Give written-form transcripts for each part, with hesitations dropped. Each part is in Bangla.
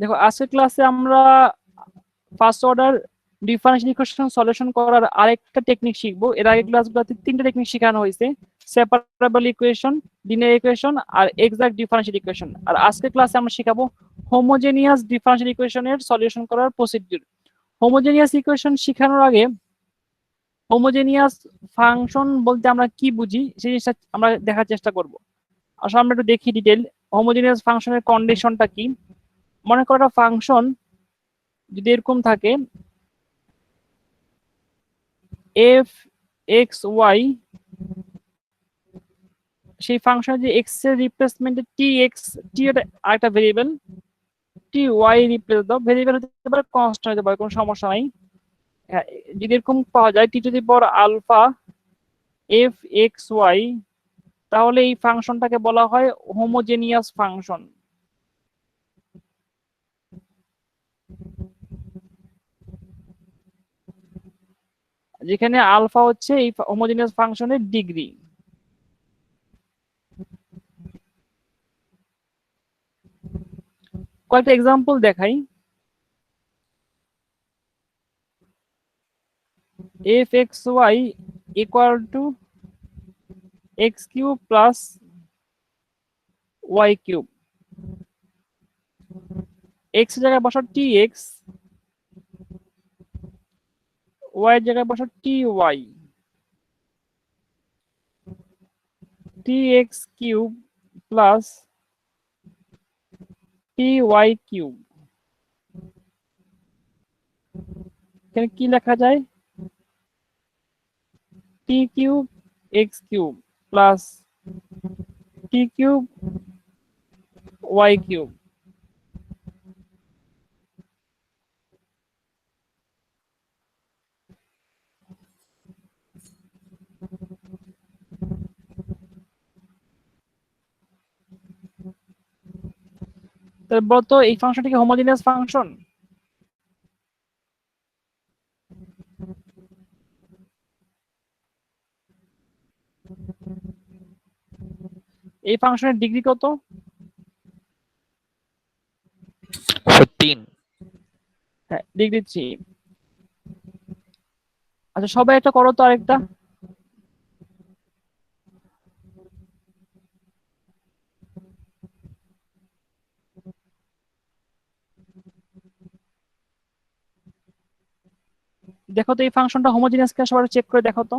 দেখো আজকের ক্লাসে আমরা first order differential equation solution করার আরেকটা টেকনিক শিখবো। এর আগে ক্লাসগুলোতে তিনটা টেকনিক শেখানো হয়েছে, সেপারেবল ইকুয়েশন, লিনিয়ার ইকুয়েশন আর এক্সাক্ট ডিফারেন্সিয়াল ইকুয়েশন। আর আজকের ক্লাসে আমরা শেখাবো হোমোজেনিয়াস ডিফারেন্সিয়াল ইকুয়েশনের সলিউশন করার প্রসিডিউর। হোমোজেনিয়াস ইকুয়েশন শেখানোর আগে হোমোজেনিয়াস ফাংশন বলতে আমরা কি বুঝি সেই জিনিসটা আমরা দেখার চেষ্টা করব। আসলে আমরা একটু দেখি ডিটেল হোমোজেনিয়াস ফাংশনের কন্ডিশনটা কি। মনে করো একটা ফাংশন যদি এরকম থাকে এফ এক্স ওয়াই, সেই ফাংশনে যে এক্স এর রিপ্লেসমেন্টে টি এক্স, টি এর আরেকটা ভেরিয়েবল, টি ওয়াই রিপ্লেস দাও, ভেরিয়েবল হতে পারে কনস্ট্যান্ট হতে পারে, কোনো সমস্যা নাই। যদি এরকম পাওয়া যায় T to the power alpha F x Y, তাহলে এই ফাংশনটাকে বলা হয় হোমোজেনিয়াস ফাংশন। যেখানে আলফা হচ্ছে এই হোমোজেনিয়াস ফাংশনের ডিগ্রি। কয়েকটা এক্সাম্পল দেখাই। F x Y equal to X cube plus Y cube, X এর জায়গায় বসাও টি এক্স, ওয়াই এর জায়গায় বসাও T Y, T X cube plus T Y cube. এখানে কি লেখা যায়? T cube X cube plus T cube Y cube. তাহলে বলতো এই ফাংশনটি কি হোমোজেনিয়াস ফাংশন? এই ফাংশনের ডিগ্রি কত? 15। হ্যাঁ, ডিগ্রি 3। আচ্ছা সবাই একটা করো তো আরেকটা। দেখো তো এই ফাংশনটা হোমোজেনিয়াস কিনা, সবাই চেক করে দেখো তো।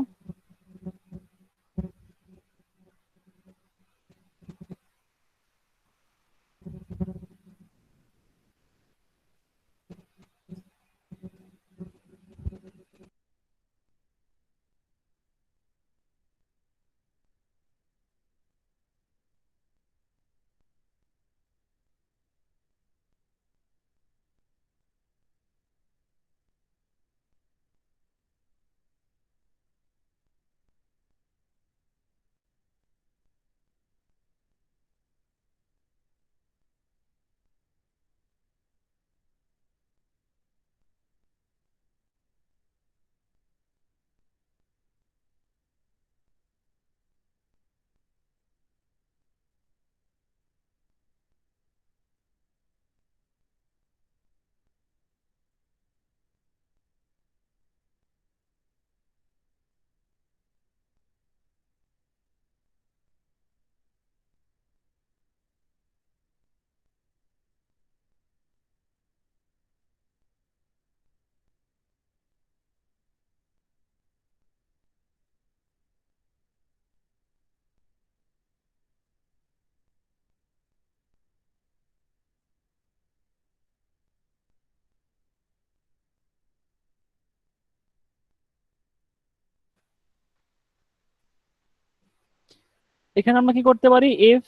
এখানে আমরা কি করতে পারি? এফ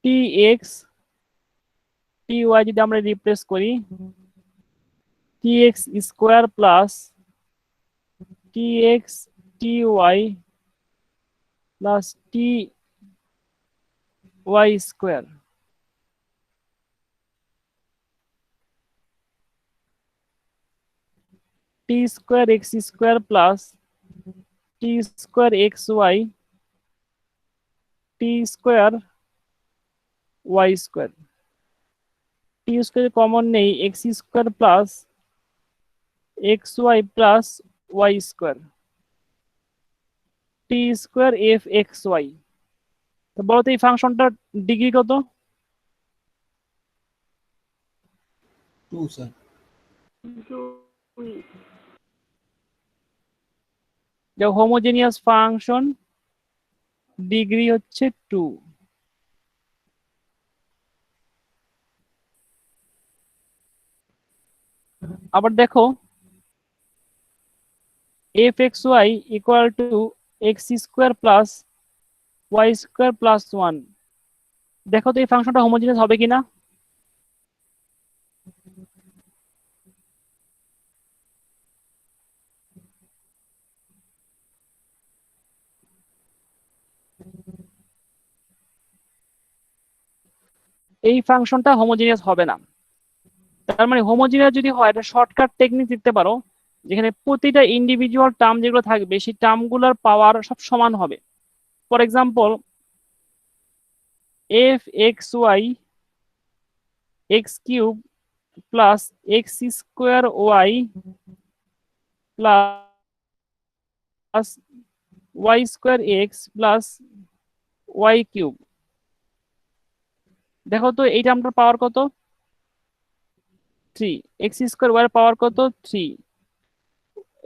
টি এক্স টি ওয়াই যদি আমরা রিপ্লেস করি, T X square plus T x টি Y plus T Y square, T square x square plus T square X Y টি square Y square. T square common নেই, X square plus X Y plus Y square, T square F x Y. তো বলতো এই ফাংশনটার ডিগ্রি কত? 2 স্যার। যে হোমোজেনিয়াস ফাংশন ডিগ্রি হচ্ছে 2। আবার দেখো f x Y equal to x square plus Y square plus 1। দেখো তো এই ফাংশনটা হোমোজেনিয়াস হবে কিনা। এই ফাংশনটা হোমোজেনিয়াস হবে না। তার মানে হোমোজেনিয়াস যদি হয় এটা শর্টকাট টেকনিক দিতে পারো, যেখানে প্রতিটা ইন্ডিভিজুয়াল টার্ম যেগুলো থাকবে সেই টার্মগুলোর পাওয়ার সব সমান হবে। For example f x y x cube plus x square y plus Y square x plus Y cube. দেখো তো এই টার্মটার পাওয়ার কত? 3। এক্স স্কোয়ার ওয়াই পাওয়ার কত? 3।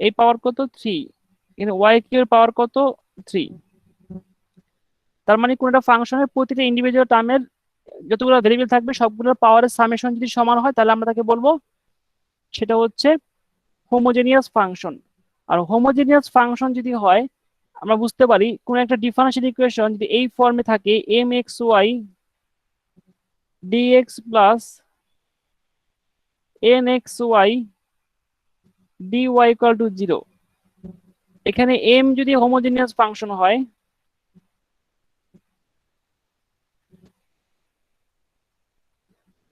এই পাওয়ার কত? 3। এখানে ওয়াই কিউব এর পাওয়ার কত? 3। তার মানে কোন একটা ফাংশনের প্রতিটা ইন্ডিভিজুয়াল টার্মের যতগুলো ভেরিয়েবল থাকবে সবগুলোর পাওয়ারের সামেশন যদি সমান হয় তাহলে আমরা তাকে বলবো সেটা হচ্ছে হোমোজেনিয়াস ফাংশন। আর হোমোজেনিয়াস ফাংশন যদি হয় আমরা বুঝতে পারি কোন একটা ডিফারেনশিয়াল ইকুয়েশন যদি এই ফর্মে থাকে M x y dx plus N x y d y equal to 0। এখানে এম যদি হোমোজেনিয়াস ফাংশন হয়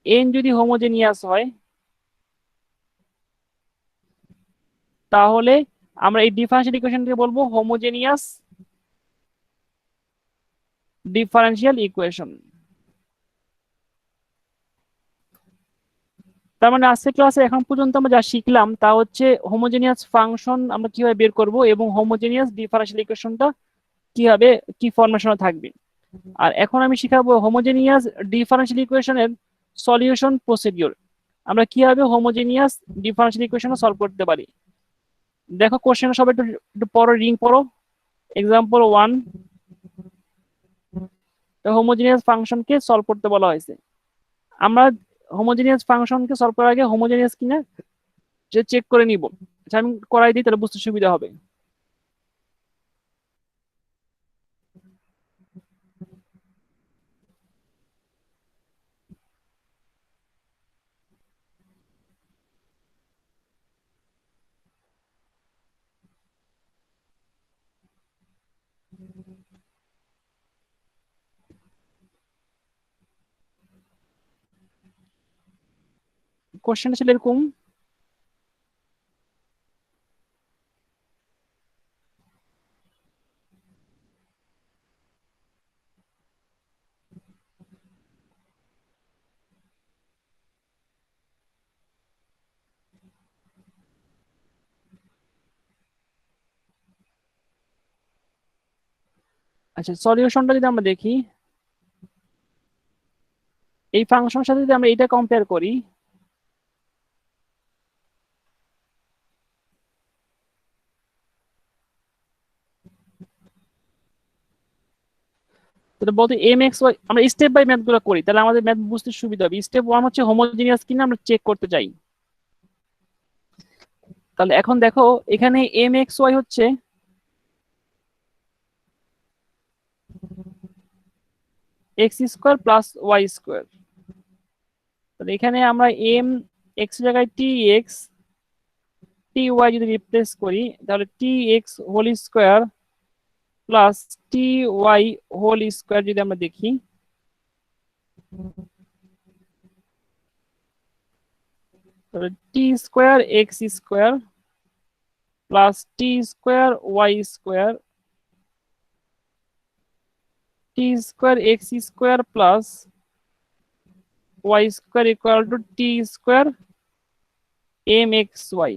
এন যদি হোমোজেনিয়াস হয় তাহলে আমরা এই ডিফারেনশিয়াল ইকুয়েশনকে বলবো হোমোজেনিয়াস ডিফারেনশিয়াল ইকুয়েশন। তার মানে আজকে ক্লাসে এখন পর্যন্ত আমরা যা শিখলাম তা হচ্ছে হোমোজেনিয়াস ফাংশন আমরা কিভাবে বের করব এবং হোমোজেনিয়াস ডিফারেনশিয়াল ইকুয়েশনটা কিভাবে কি ফরমেশনে থাকবে। আর এখন আমি শিখাবো হোমোজেনিয়াস ডিফারেনশিয়াল ইকুয়েশনের সলিউশন প্রসিডিওর, আমরা কিভাবে হোমোজেনিয়াস ডিফারেনশিয়াল ইকুয়েশন সলভ করতে পারি। দেখো কোশ্চেন সবাই একটু একটু পড়ো, রিং পড়ো। এক্সাম্পল 1, হোমোজেনিয়াস ফাংশনকে সলভ করতে বলা হয়েছে। আমরা হোমোজেনিয়াস ফাংশনকে সলভ করার আগে হোমোজেনিয়াস কিনা যে চেক করে নিব। আচ্ছা আমি করাই দিই তাহলে বুঝতে সুবিধা হবে। কোশ্চেনটা ছিল এরকম, আচ্ছা সলিউশনটা যদি আমরা দেখি এই ফাংশনের সাথে যদি আমরা এটা কম্পেয়ার করি তাহলে বলতে এম এক্স ওয়াই আমরা স্টেপ বাই ম্যাথ গুলো করি তাহলে আমাদের ম্যাথ বুঝতে সুবিধা হবে। স্টেপ 1 হচ্ছে হোমোজেনিয়াস কিনা আমরা চেক করতে চাই। তাহলে এখন দেখো এখানে এম এক্স ওয়াই হচ্ছে X square plus Y square. তাহলে এখানে আমরা এম এক্স জায়গায় টি এক্স টি ওয়াই যদি রিপ্লেস করি তাহলে T X whole square plus T Y whole square যদি আমরা দেখি তাহলে T square x square plus T square Y square T square x square plus Y square equal to T square M x Y.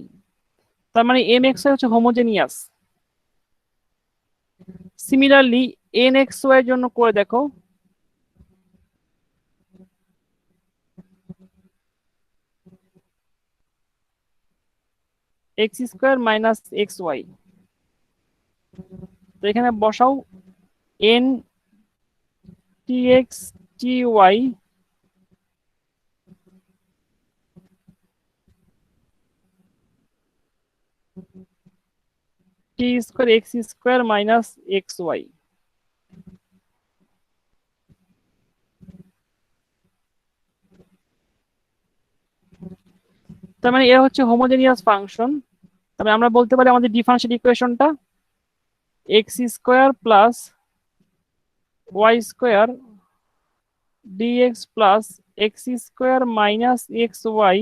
তার মানে এম এক্স ওয়াই হচ্ছে homogeneous. Similarly n x Y এর জন্য করে দেখো, x square minus x Y. তো এখানে বসাও n t x T Y T square x square minus x Y. তার মানে এরা হচ্ছে হোমোজেনিয়াস ফাংশন। তার মানে আমরা বলতে পারি আমাদের ডিফারেন্সিয়াল ইকুয়েশনটা x square plus Y square dx plus x square minus x y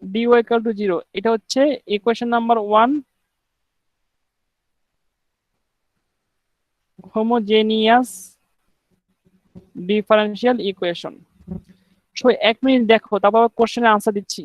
dy equal to 0। এটা হচ্ছে equation number 1, homogeneous differential equation. So 1 minute দেখো, তারপর কোশ্চেনের আনসার দিচ্ছি।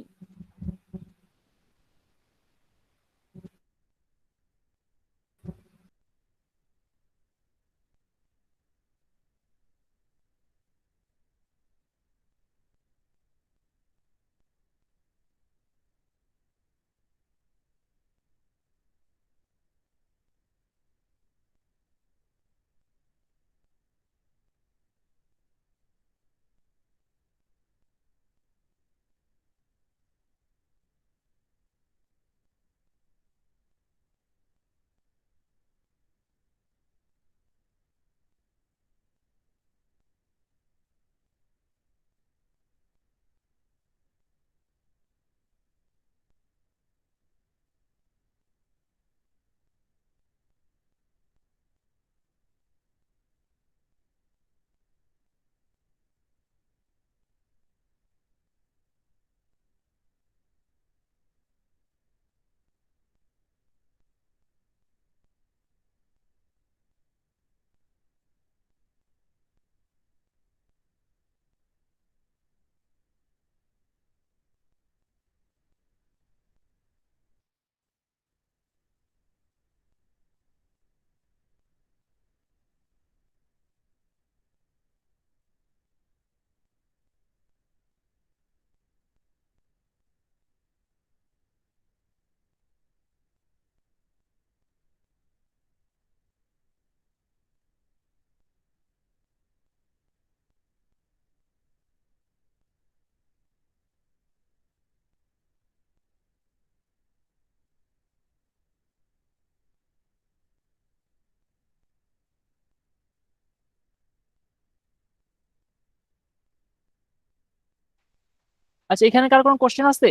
আচ্ছা, এখানে কার কোনো কোশ্চেন আছে?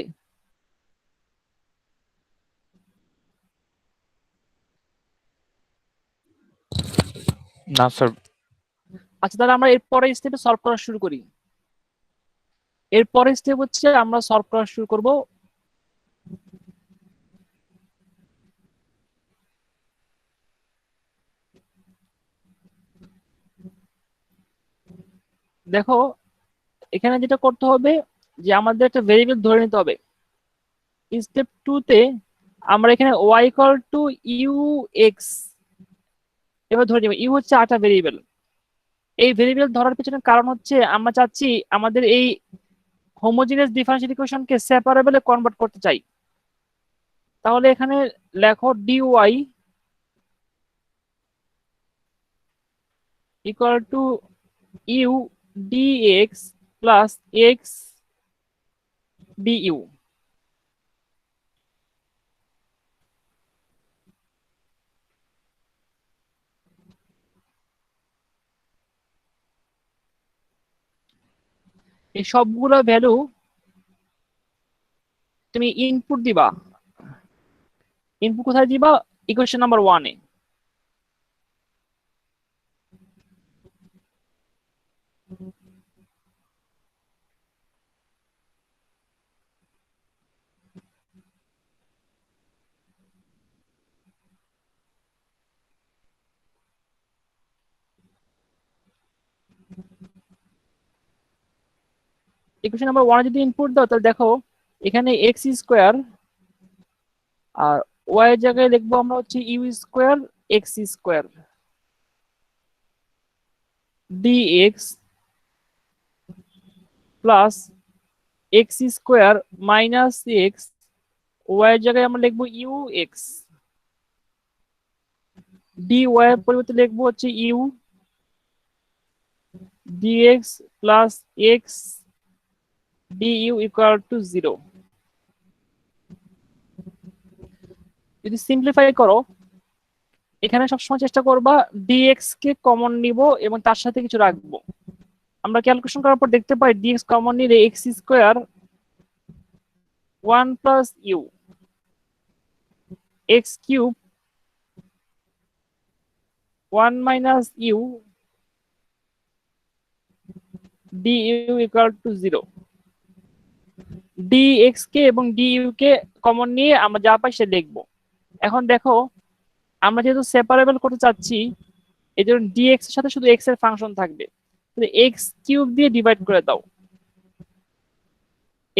না স্যার। আচ্ছা, তাহলে আমরা এর পরের স্টেপে সলভ করা শুরু করি। এর পরের স্টেপ হচ্ছে আমরা সলভ করা শুরু করব। দেখো, এখানে যেটা করতে হবে যে আমাদের একটা ভেরিয়েবল ধরে নিতে হবে। স্টেপ 2 তে আমরা এখানে y equal to u x এবার ধরে নিব। ইউ হচ্ছে একটা ভেরিয়েবল। এই ভেরিয়েবল ধরার পিছনে কারণ হচ্ছে আমরা চাচ্ছি আমাদের এই হোমোজিনিয়াস ডিফারেন্সিয়াল ইকুয়েশনকে সেপারেবলে কনভার্ট করতে চাই। তাহলে এখানে লেখো dy equal to u dx plus x du. এই সবগুলো ভ্যালু তুমি ইনপুট দিবা। ইনপুট কোথায় দিবা? ইকুয়েশন নাম্বার 1-এ। ইকুয়েশন নাম্বার 1 যদি ইনপুট দাও তাহলে দেখো এখানে এক্স স্কোয়ার আর ওয়াই এর জায়গায় লিখবো আমরা হচ্ছে u square x square dx plus x square minus x Y এর জায়গায় আমরা লিখবো ইউ এক্স ডি ওয়াই এর পরিবর্তে লিখবো হচ্ছে u dx plus x du equal to 0। যদি সিম্পলিফাই করো এখানে সবসময় চেষ্টা করবা ডিএক্স কে কমন নিব এবং তার সাথে কিছু রাখবো। আমরা ক্যালকুলেশন করার পর দেখতে পাই ডিএক্স কমন নিলে x square 1 plus u x cube 1 minus u du equal to 0। Dx কে এবং ডিইউ কে কমন নিয়ে আমরা যা পাই সেটা লিখবো। এখন দেখো আমরা যেহেতু সেপারেবল করতে চাচ্ছি এই জন্য ডিএক্স এর সাথে শুধু এক্স এর ফাংশন থাকবে, এক্স কিউব দিয়ে ডিভাইড করে দাও।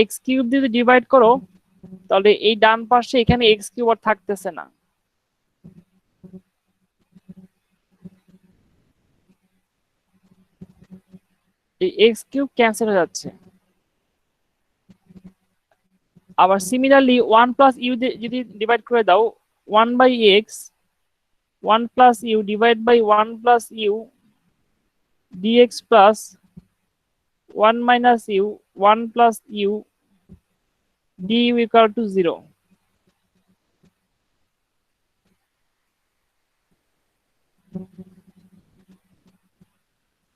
এক্স কিউব দিয়ে যদি ডিভাইড করো তাহলে এই ডান পাশে এখানে এক্স কিউব আর থাকতেছে না, এই এক্স কিউব ক্যান্সেল হয়ে যাচ্ছে। আবার সিমিলারলি 1 প্লাস ইউ যদি ডিভাইড করে দাও 1 by x 1 plus u divide by 1 plus u dx plus 1 minus u 1 plus u du equal to 0।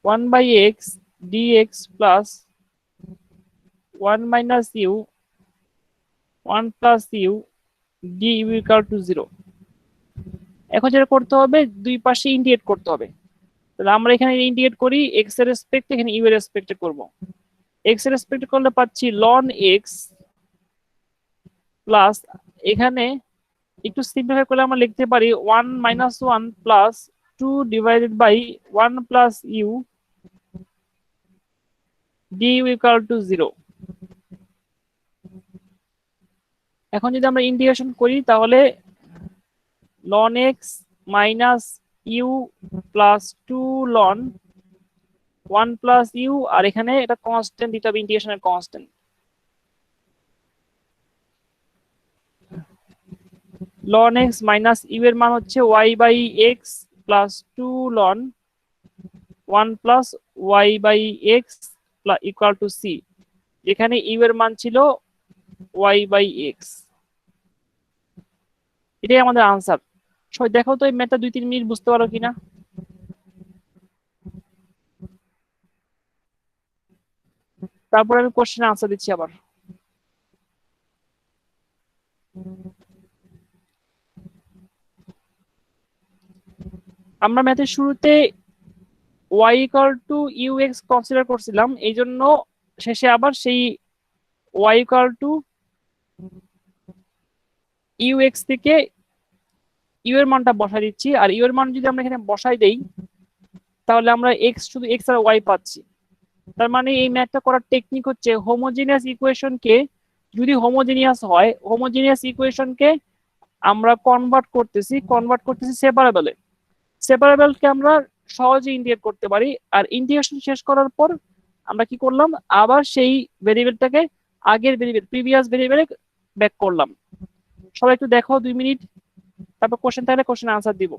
1 by x dx plus 1 minus u 1 plus u du equal to 0। এখন যেটা করতে হবে দুই পাশে ইন্টিগ্রেট করতে হবে। তাহলে আমরা এখানে ইন্টিগ্রেট করি x এর রেসপেক্টে, এখানে u এর রেসপেক্টে করব। x এর রেসপেক্টে করলে পাচ্ছি ln x প্লাস এখানে একটু সিম্পলিফাই করলে আমরা লিখতে পারি 1 minus 1 plus 2 divided by 1 plus u du equal to 0। এখন যদি আমরা ইন্টিগ্রেশন করি তাহলে ln x minus u plus 2 ln 1 plus u আর এখানে এটা কনস্ট্যান্ট দিতে হবে, ইন্টিগ্রেশনের constant. ln x minus u এর মান হচ্ছে y by x plus 2 ln 1 plus y by x equal to c, যেখানে ইউ এর মান ছিল y বাই এক্স। এটাই আমাদের আনসার। সবাই দেখো তো এই ম্যাথটা 2-3 মিনিট বুঝতে পারো কিনা। তারপর আমি কোশ্চেনের আনসার দিচ্ছি আবার। আমরা ম্যাথের শুরুতে y equal to u x consider করছিলাম, এই জন্য শেষে আবার সেই y equal to u x থেকে ইউ এর মানটা বসাই দিচ্ছি। আর ইউ এর মান যদি আমরা এখানে বসাই দেই তাহলে আমরা এক্স শুধু এক্স আর ওয়াই পাচ্ছি। তার মানে এই ম্যাথটা করার টেকনিক হচ্ছে হোমোজিনিয়াস ইকুয়েশনকে, যদি হোমোজিনিয়াস হয় হোমোজিনিয়াস ইকুয়েশনকে আমরা কনভার্ট করতেছি সেপারেবলে। সেপারেবলকে আমরা সহজে ইন্টিগ্রেট করতে পারি। আর ইন্টিগ্রেশন শেষ করার পর আমরা কি করলাম, আবার সেই ভেরিয়েবলটাকে আগের ভেরিয়েবল প্রিভিয়াস ভেরিয়েবলে ব্যাক করলাম। সবাই একটু দেখো 2 মিনিট, তারপর কোশ্চেন থাকলে কোশ্চেন আনসার দিব।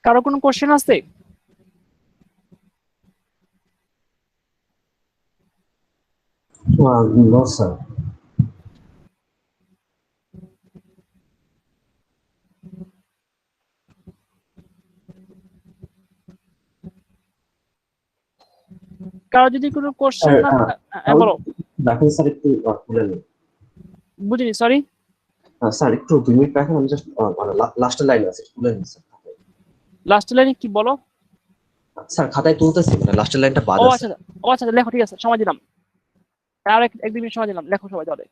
কারো কোনো কোশ্চেন আছে? No, sir. কারো যদি কোনো কোশ্চেন Sir, না বলো। রাখেন স্যার, একটু খুলে নিন। বুঝিনি, সরি। স্যার একটু 2 মিনিট রাখেন, আমি জাস্ট মানে লাস্টের লাইন আছে, খুলে নিন স্যার। লাস্ট লাইনে কি বলো? স্যার খাতায় তুলতেছি, মানে লাস্টের লাইনটা বাদ ও আছে। আচ্ছা, ও আচ্ছা, লেখো, ঠিক আছে, সময় দিলাম, আর এক 2 মিনিট সময় দিলাম, লেখো সবাই তাহলে।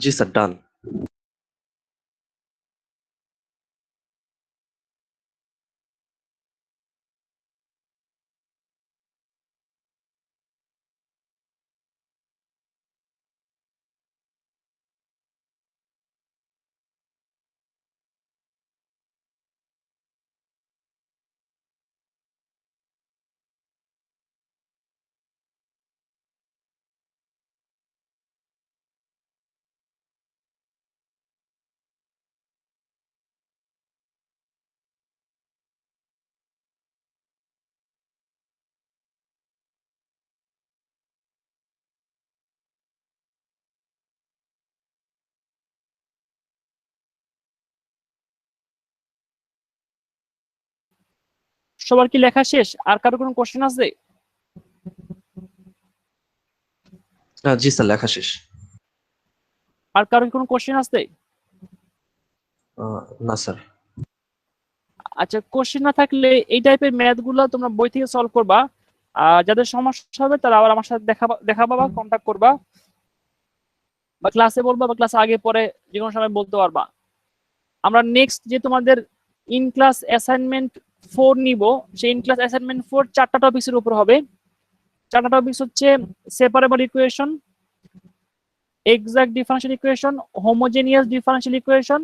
জি স্যার, ডান। সবার কি লেখা শেষ? আর কারো কোনো কোশ্চেন আছে? জি স্যার, লেখা শেষ। আর কারো কোনো কোশ্চেন আছে? না স্যার। আচ্ছা, কোশ্চেন না থাকলে এই টাইপের ম্যাথ গুলো তোমরা বই থেকে সলভ করবা। আর যাদের সমস্যা হবে তারা আবার আমার সাথে দেখা পাবা, কন্ট্যাক্ট করবা, বা ক্লাসে বলবা, বা ক্লাসে আগে পরে যে কোনো সময় বলতে পারবা। আমরা নেক্সট যে তোমাদের ইন ক্লাস অ্যাসাইনমেন্ট 4 নিব, সেই ইন ক্লাস অ্যাসাইনমেন্ট 4 4টা টপিকের উপর হবে। 4টা টপিক হচ্ছে separable equation, exact differential equation, homogeneous differential equation,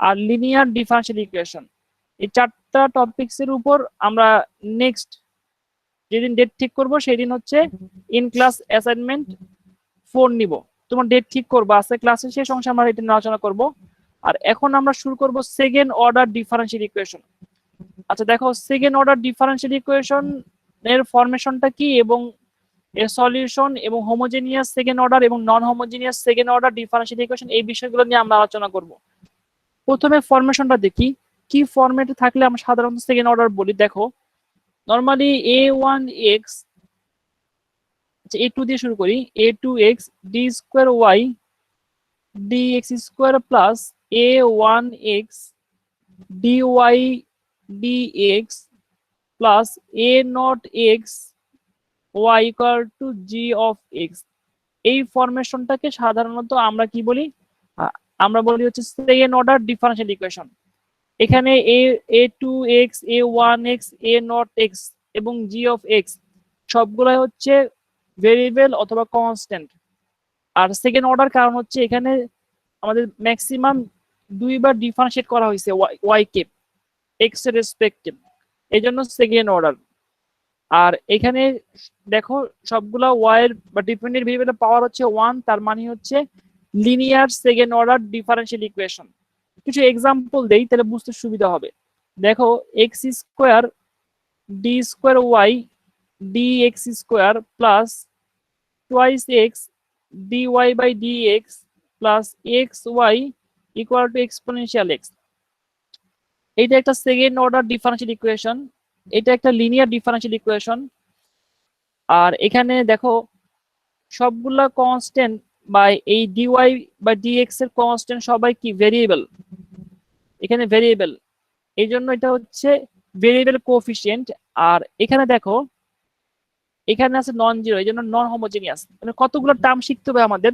আর লিনিয়ার ডিফারেনশিয়াল ইকুয়েশন। এই 4টা টপিকসের উপর আমরা নেক্সট যেদিন ডেট ঠিক করব সেদিন হচ্ছে ইন ক্লাস অ্যাসাইনমেন্ট 4 নিব। তোমার ডেট ঠিক করবো, আজকে ক্লাসের শেষ অংশে আমরা এটা নিয়ে আলোচনা করব। আর এখন আমরা শুরু করব সেকেন্ড অর্ডার ডিফারেনশিয়াল ইকুয়েশন। আচ্ছা দেখো, সেকেন্ড অর্ডার ডিফারেনশিয়াল ইকুয়েশন এর ফরমেশনটা কি এবং এর সলিউশন, এবং হোমোজেনিয়াস সেকেন্ড অর্ডার এবং non homogeneous second order differential equation, এই বিষয়গুলো নিয়ে আমরা আলোচনা করব। প্রথমে ফরমেশনটা দেখি, কি ফরম্যাটে থাকলে আমরা সাধারণত সেকেন্ড অর্ডার বলি। দেখো, নরমালি a1x, a2 দিয়ে শুরু করি, a2x d square y dx square plus a1x dy dx plus a not x y equal to g of x। এই ফরমেশনটাকে সাধারণত আমরা কি বলি? আমরা বলি হচ্ছে সেকেন্ড অর্ডার ডিফারেনশিয়াল ইকুয়েশন। এখানে a2x a1x a not x এবং g অফ x সবগুলাই হচ্ছে ভেরিয়েবল অথবা কনস্ট্যান্ট। আর সেকেন্ড অর্ডার কারণ হচ্ছে এখানে আমাদের ম্যাক্সিমাম 2বার ডিফারেন্সিয়েট করা হয়েছে y কে x এর রেসপেক্টে, এই জন্য সেকেন্ড অর্ডার। আর এখানে দেখো সবগুলা y এর বা ডিপেন্ডেন্ট ভেরিয়েবলের পাওয়ার হচ্ছে 1, তার মানে হচ্ছে linear second order differential equation. কিছু এক্সাম্পল দেই তাহলে বুঝতে সুবিধা হবে। দেখো, x square d square y dx square plus twice x dy by dx plus xy equal to exponential x। এটা একটা সেকেন্ড অর্ডার ডিফারেন্সিয়াল ইকুয়েশন, এটা একটা লিনিয়ার ডিফারেন্সিয়াল ইকুয়েশন। আর এখানে দেখো সবগুলা কনস্ট্যান্ট বা এই dy বা dx এর কনস্ট্যান্ট সবাই কি ভেরিয়েবল, এখানে ভেরিয়েবল, এই জন্য এটা হচ্ছে ভেরিয়েবল কোএফিসিয়েন্ট। আর এখানে দেখো এখানে আছে নন জিরো, এই জন্য নন হোমোজেনিয়াস। মানে কতগুলো টার্ম শিখতে হবে আমাদের।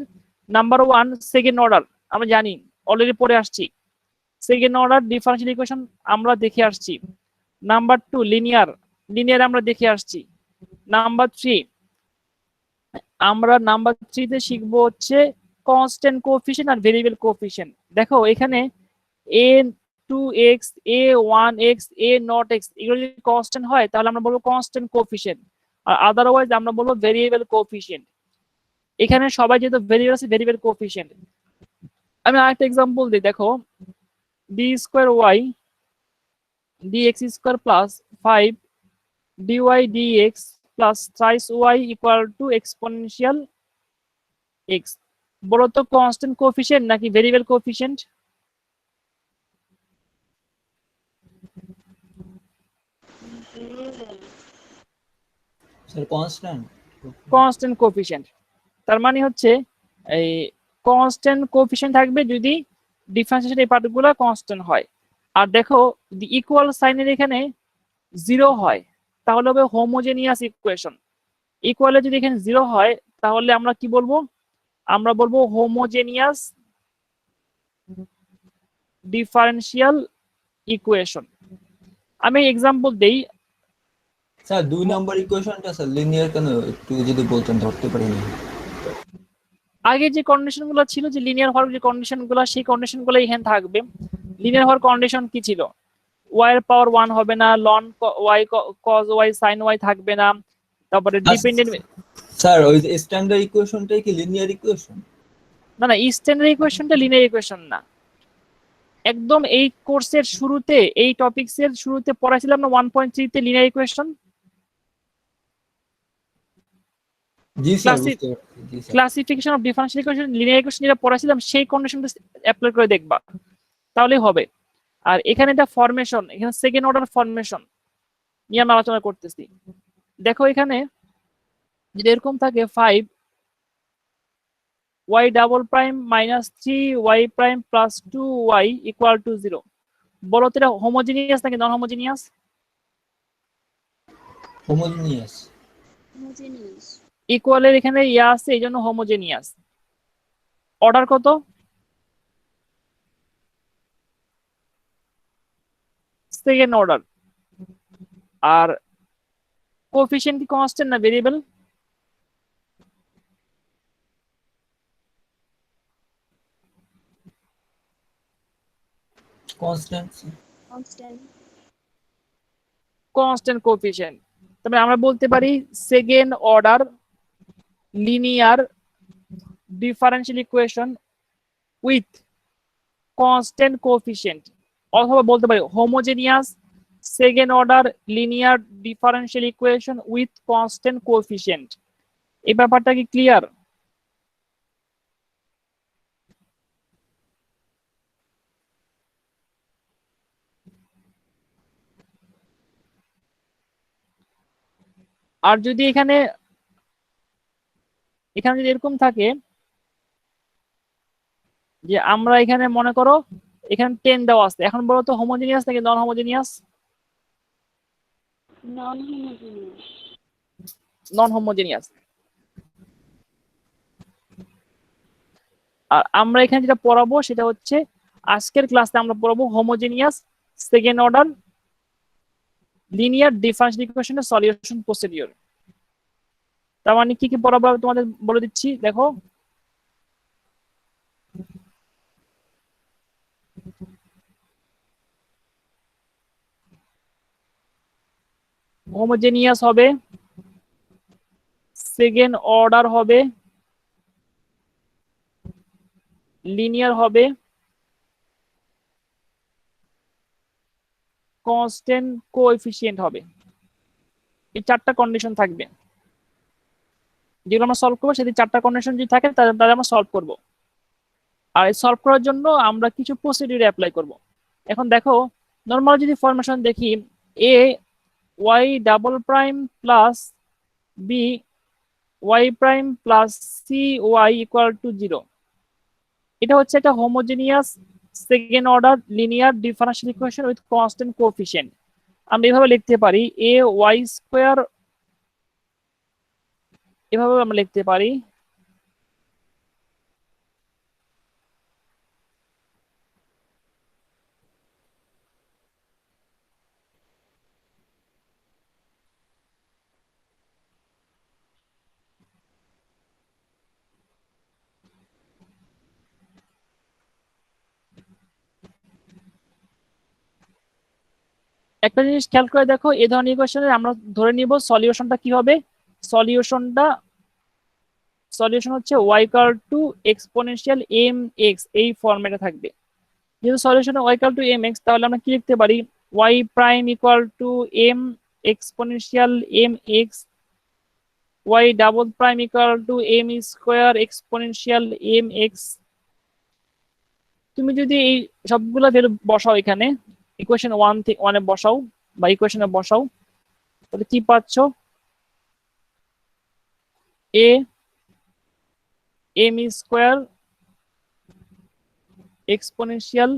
নাম্বার ওয়ান সেকেন্ড অর্ডার আমরা জানি, অলরেডি পড়ে আসছি। সেকেন্ড অর্ডার ডিফারেন্সিয়াল ইকুয়েশন আমরা দেখে আসছি। নাম্বার টু লিনিয়ার, লিনিয়ার আমরা দেখে আসছি। নাম্বার থ্রি আমরা নাম্বার থ্রিতে শিখবো হচ্ছে কনস্ট্যান্ট কোএফিসিয়েন্ট আর ভেরিয়েবল কোএফিসিয়েন্ট। দেখো এখানে a two x, a one x, a naught x, এগুলো যদি কনস্ট্যান্ট হয় তাহলে আমরা বলবো কনস্ট্যান্ট কোএফিসিয়েন্ট, আর আদারওয়াইজ আমরা বলবো ভেরিয়েবল কোএফিসিয়েন্ট। এখানে সবাই যেহেতু ভেরিয়েবল আছে, ভেরিয়েবল কোএফিসিয়েন্ট। আমি আরেকটা এক্সাম্পল দিই, দেখো d square y dx square plus 5 dy dx plus thrice y equal to exponential x। বলো তো কনস্ট্যান্ট কোএফিসিয়েন্ট নাকি variable coefficient? Sir constant. Constant coefficient. তার মানে হচ্ছে এই কনস্ট্যান্ট কোএফিসিয়েন্ট থাকবে যদি ডিফারেন্সিয়েশন এই পার্টগুলো কনস্ট্যান্ট হয়। আর দেখো যদি ইকুয়াল সাইনের এখানে জিরো হয় তাহলে হবে হোমোজেনিয়াস ইকুয়েশন। ইকুয়ালে যদি এখানে জিরো হয় তাহলে আমরা কি বলবো? আমরা বলবো হোমোজেনিয়াস ডিফারেন্সিয়াল ইকুয়েশন। আমি এক্সাম্পল দেই। স্যার 2 নম্বর ইকুয়েশনটা স্যার লিনিয়ার কেন একটু যদি বলতেন, ধরতে পারিনি। আগে যে কন্ডিশন গুলো ছিল, যে লিনিয়ার হওয়ার যে কন্ডিশন গুলো, সেই কন্ডিশন গুলো এখানে থাকবে। লিনিয়ার হওয়ার কন্ডিশন কি ছিল? y এর পাওয়ার 1 হবে না, loan y cos y sin y থাকবে না, তারপরে ডিপেন্ডেন্ট। স্যার ওই যে স্ট্যান্ডার্ড ইকুয়েশনটাই কি লিনিয়ার ইকুয়েশন? না না, স্ট্যান্ডার্ড ইকুয়েশনটা লিনিয়ার ইকুয়েশন না। একদম এই কোর্সের শুরুতে, এই টপিকস এর শুরুতে পড়াছিলাম না 1.3 তে লিনিয়ার ইকুয়েশন। জি স্যার, বুঝতে পারছি। জি sir. Classification of differential equation, linear equation যেটা পড়াছিলাম সেই কন্ডিশনটা অ্যাপ্লাই করে দেখবা, তাহলেই হবে। আর এখানে এটা ফরমেশন, এখানে সেকেন্ড অর্ডার ফরমেশন নিয়ে আমরা আলোচনা করতেছি। দেখো এখানে যদি এরকম থাকে 5 y double prime minus 3 y prime plus 2y equal to 0, বলো তো এটা হোমোজিনিয়াস নাকি নন হোমোজিনিয়াস? হোমোজিনিয়াস। ইকুয়ালের এখানে ইয়া আছে, এই জন্য হোমোজিনিয়াস। অর্ডার কত? Second order. আর কোএফিসিয়েন্ট কি কনস্ট্যান্ট না ভেরিয়েবল? কনস্ট্যান্ট। Constant coefficient. তবে আমরা বলতে পারি second order linear differential equation with constant coefficient, অথবা বলতে পারি homogeneous second order linear differential equation with constant coefficient. এই ব্যাপারটা কি ক্লিয়ার? আর যদি এখানে এখানে যদি এরকম থাকে যে আমরা এখানে মনে করো এখানে 10 দেওয়া আছে, এখন বলো তো হোমোজেনিয়াস নাকি নন হোমোজেনিয়াস? Non homogeneous. আর আমরা এখানে যেটা পড়াবো সেটা হচ্ছে আজকের ক্লাসে আমরা পড়াবো homogeneous second order linear differential ইকুয়েশনের সলিউশন প্রসিডিউর। তার মানে কি কি পড়াবো তোমাদের বলে দিচ্ছি, দেখো। হোমোজেনিয়াস হবে, সেকেন্ড অর্ডার হবে, লিনিয়ার হবে, কনস্ট্যান্ট কোএফিসিয়েন্ট হবে। এই চারটা কন্ডিশন থাকবে। যেগুলো আমরা সলভ করবো সেটি 4টা কন্ডিশন যদি থাকে তাহলে আমরা সলভ করব। আর এই সলভ করার জন্য আমরা কিছু প্রসিডিউর অ্যাপ্লাই করব। এখন দেখো নর্মাল যদি ফরমেশন দেখি, a y double prime plus b y prime plus c y equal to 0, এটা হচ্ছে একটা homogeneous second order linear differential equation with constant coefficient. আমরা এভাবে লিখতে পারি এ ওয়াই স্কোয়ার, এভাবে আমরা লিখতে পারি একটা জিনিস খেয়াল করে দেখো, এই ধরনের ইকুয়েশনে আমরা ধরে নিব সলিউশনটা কি হবে। সলিউশন হচ্ছে y equal to exponential m x, এই ফরম্যাটে থাকবে। যেহেতু সলিউশনে y equal to m x, তাহলে আমরা কি লিখতে পারি y prime equal to m exponential m x, y double prime equal to m square exponential m x. তুমি যদি এই সবগুলো ভ্যালু বসাও এখানে ইকুয়েশন 1 এ বসাও বা ইকুয়েশনে বসাও, তাহলে কি পাচ্ছ, a m square exponential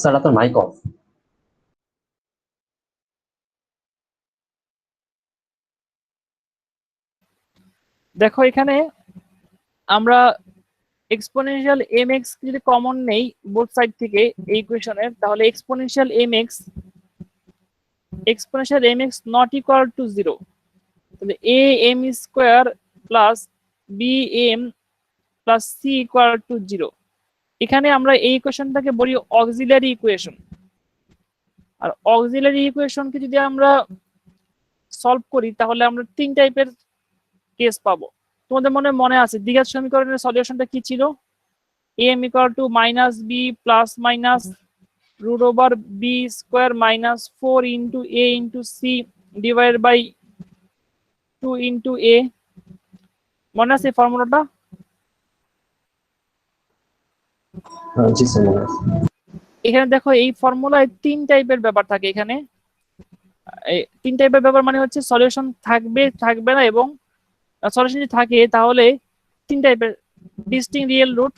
sir আপনার মাইক অফ। দেখো এখানে আমরা এক্সপোনেনশিয়াল এম এক্স যদি কমন নেই বোথ সাইড থেকে এই ইকুয়েশনের, তাহলে exponential m x not equal to 0, তাহলে a m square plus b m plus c equal to 0। এখানে আমরা এই ইকুয়েশনটাকে বলি অক্সিলারি ইকুয়েশন। আর অক্সিলারি ইকুয়েশনকে যদি আমরা সলভ করি তাহলে আমরা 3 টাইপের কেস পাবো। তোমাদের মনে আছে দ্বিঘাত সমীকরণের সলিউশনটা কি ছিল, am equal to minus b plus minus root over b square minus 4 into a into c divided by 2 into a, মনে আছে ফর্মুলাটা? জি স্যার মনে আছে। এখানে দেখো এই ফর্মুলায় 3 টাইপের ব্যাপার থাকে। এখানে 3 টাইপের ব্যাপার মানে হচ্ছে সলিউশন থাকবে থাকবে না, এবং সলিউশন যদি থাকে তাহলে 3 টাইপের, distinct real root,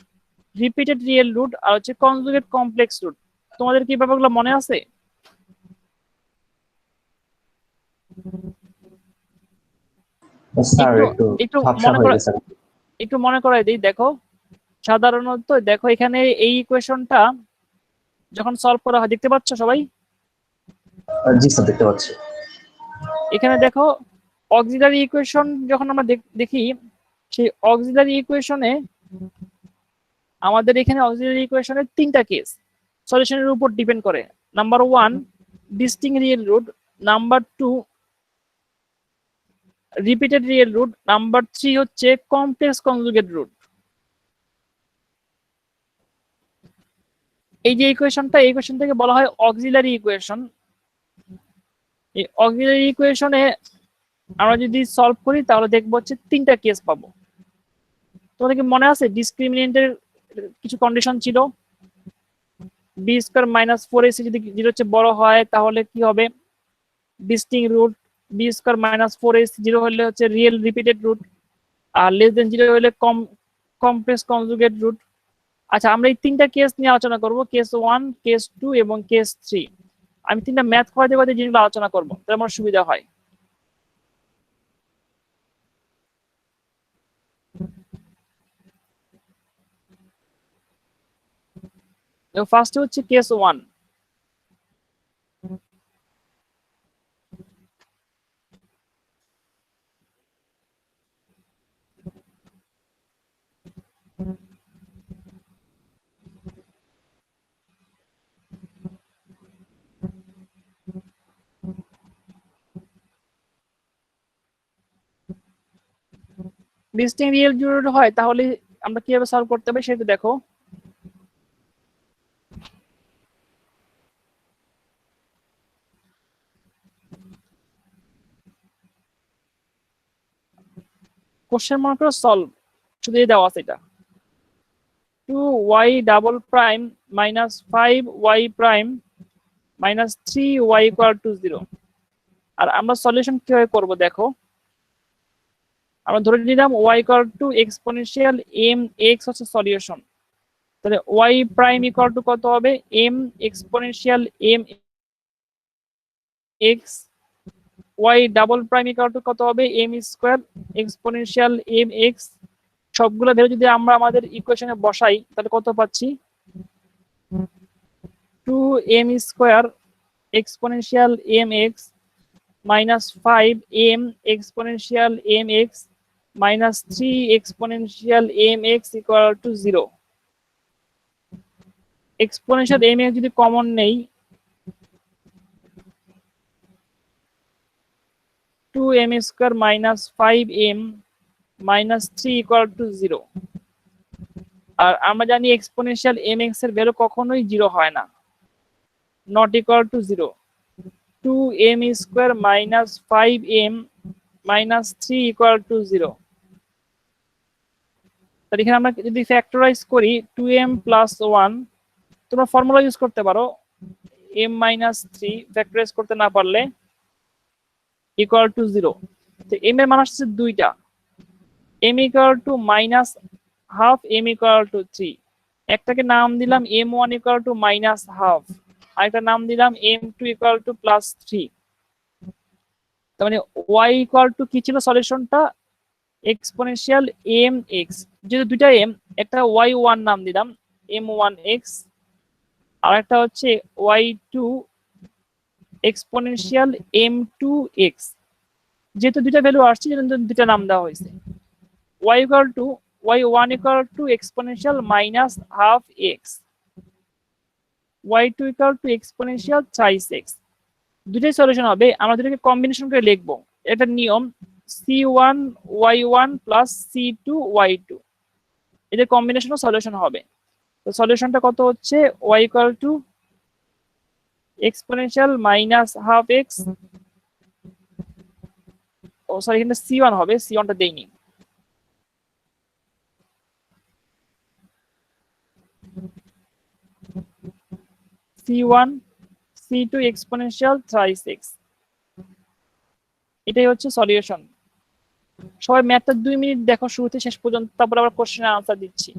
repeated real root, আর হচ্ছে কনজুগেট কমপ্লেক্স রুট। তোমাদের কি ব্যাপারগুলো মনে আছে? স্যার একটু একটু একটু ঝাপসা মনে হয়ে করা গেছে। একটু মনে করাই দিই। দেখো সাধারণত দেখো এখানে এই ইকুয়েশনটা যখন সলভ করা হয়, দেখতে পাচ্ছ সবাই? জি স্যার দেখতে পাচ্ছি। এখানে দেখো অক্সিলারি ইকুয়েশন যখন আমরা দেখি, সেই অক্সিলারি ইকুয়েশনে আমাদের এখানে অক্সিলারি ইকুয়েশনের 3টা কেস সলিউশনের উপর ডিপেন্ড করে। Number 1 distinct real root, number 2 repeated real root, number 3 হচ্ছে কমপ্লেক্স কনজুগেট রুট। এই যে ইকুয়েশনটা, এই ইকুয়েশন থেকে বলা হয় অক্সিলারি ইকুয়েশন। এই অক্সিলারি ইকুয়েশনে আমরা যদি সলভ করি তাহলে দেখবো হচ্ছে 3টা কেস পাবো। তোমাদের কি মনে আছে ডিসক্রিমিনেন্টের কিছু কন্ডিশন ছিল, বি স্কয়ার মাইনাস 4ac যদি 0 চেয়ে বড় হয় তাহলে কি হবে, distinct root, b square minus 4ac 0 হলে হচ্ছে রিয়েল রিপিটেড রুট, আর লেস দেন 0 হলে কমপ্লেক্স কনজুগেট রুট। আচ্ছা, আমরা এই 3টা কেস নিয়ে আলোচনা করব, কেস 1, কেস 2 এবং কেস 3। আমি 3টা ম্যাথ করাতে করাতে জিনিসগুলো আলোচনা করবো, তাহলে আমার সুবিধা হয়। ফার্স্টে হচ্ছে কেস 1। ডিস্টিংক্ট রিয়েল জরুরি হয় তাহলে আমরা কিভাবে সলভ করতে হবে সেটা দেখো। কোশ্চেন মনে করো সলভ, শুধু এই দেওয়া আছে এটা 2y double prime minus 5y prime minus 3y equal to 0। আর আমরা সলিউশন কিভাবে করব দেখো, আমরা ধরে নিলাম y equal to exponential mx হচ্ছে সলিউশন। তাহলে y প্রাইম ইকুয়াল টু কত হবে, m exponential mx, y double prime equal two কত হবে, m স্কয়ার এক্সপোনেনশিয়াল mx। সবগুলো ভ্যালু যদি আমরা আমাদের ইকুয়েশনে বসাই তাহলে কত পাচ্ছি, 2m square exponential mx minus 5m exponential mx minus 3 exponential mx equal to 0। Exponential mx যদি কমন নেই, 2m square minus 5m minus 3 equal to 0। আর আমরা জানি এক্সপোনেনশিয়াল mx এর ভ্যালু কখনোই 0 হয় না, not equal to 0। 2m square minus 5m minus 3 equal to 0। তাহলে এখানে আমরা যদি ফ্যাক্টরাইজ করি 2m প্লাস 1, তোমরা ফর্মুলা ইউজ করতে পারো m মাইনাস 3 ফ্যাক্টরাইজ করতে না পারলে ইকুয়াল টু 0। তো m এর মান আসছে দুইটা, m equal to minus half, m equal to 3। একটাকে নাম দিলাম m1 equal to minus half, আরেকটা নাম দিলাম m2 ইকুয়াল টু প্লাস 3। তার মানে y ইকুয়াল টু কি ছিল সলিউশনটা, এক্সপোনেনশিয়াল mx, যেহেতু দুইটা m, একটা y1 নাম দিলাম m1x, আর একটা হচ্ছে y2 এক্সপোনেনশিয়াল m2x। যেহেতু দুইটা ভ্যালু আসছে যেহেতু দুইটা নাম দেওয়া হয়েছে। y equal to y1 equal to exponential minus half x, y2 equal to exponential thrice x। দুটাই সলিউশন হবে, আমরা দুটাকে কম্বিনেশন করে লিখবো। এটা নিয়ম c1 y1 plus c2 y2, এদের কম্বিনেশনও সলিউশন হবে। তো সলিউশনটা কত হচ্ছে, y equal to exponential minus half x, oh sorry এখানে c1 হবে, c1টা দেইনি, c1 c2 exponential thrice x। এটাই হচ্ছে সলিউশন। সবাই ম্যাথটা 2 মিনিট দেখো শুরুতে শেষ পর্যন্ত, তারপর আবার কোশ্চেনের আনসার দিচ্ছি।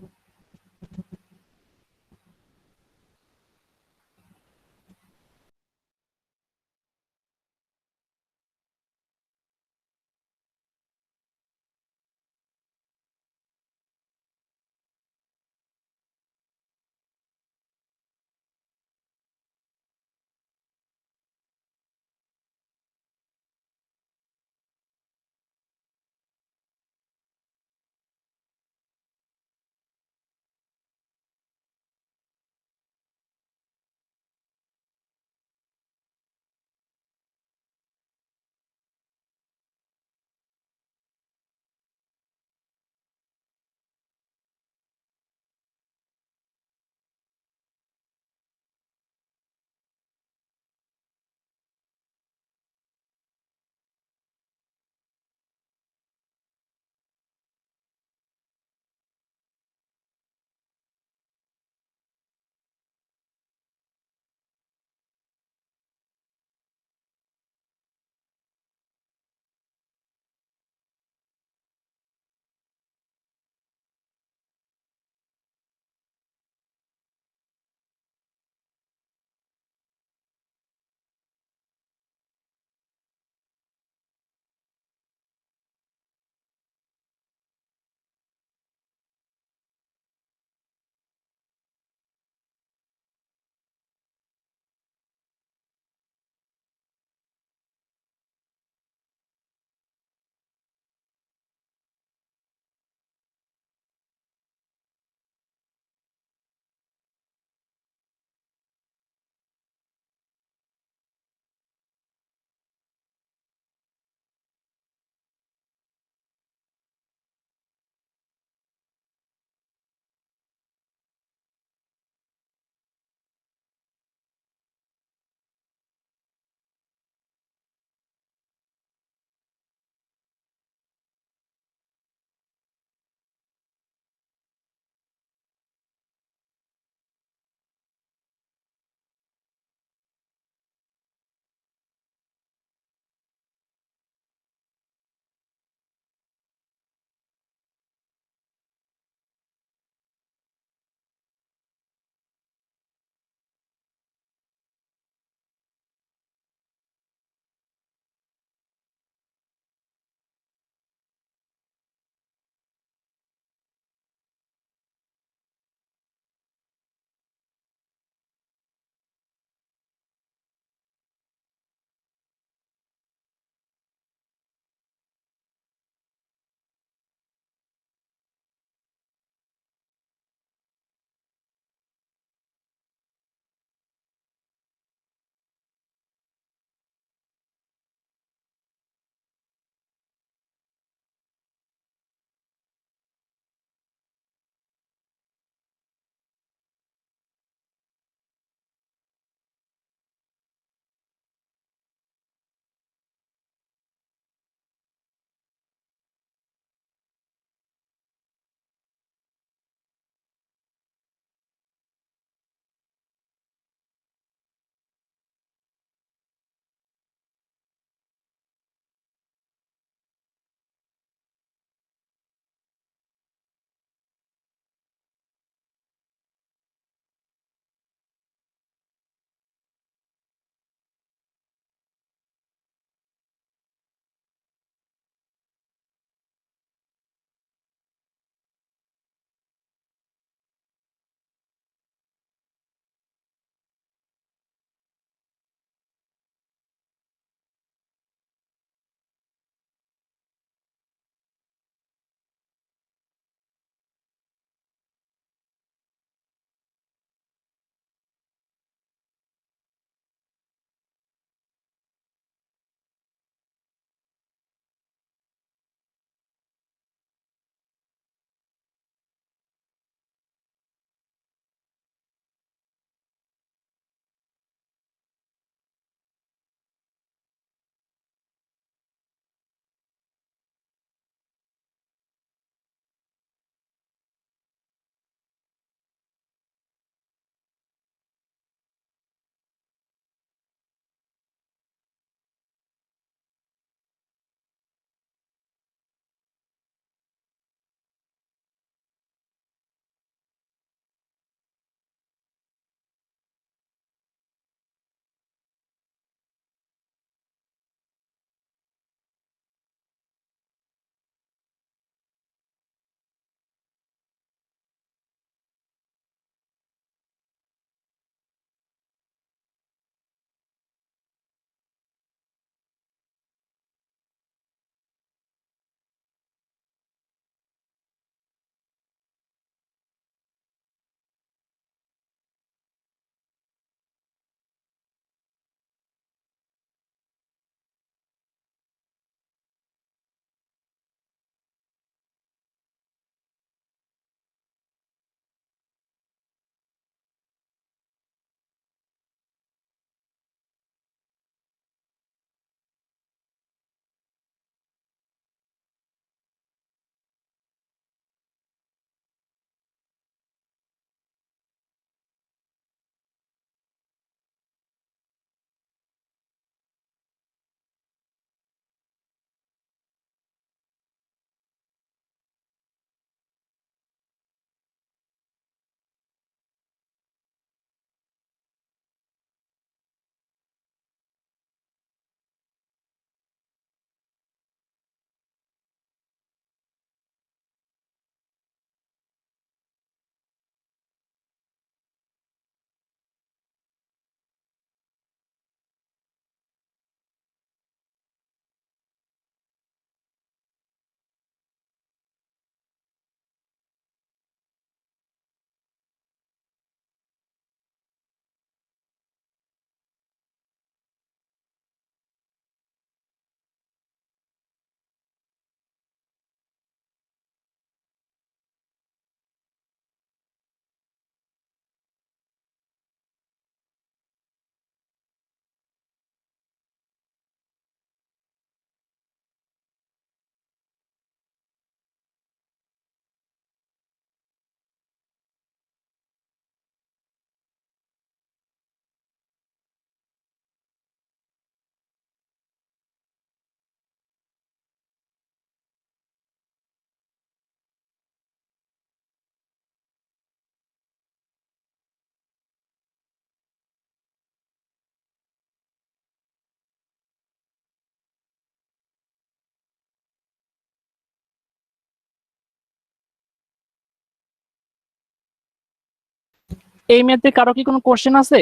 এই ম্যাথে কারো কি কোনো কোশ্চেন আছে?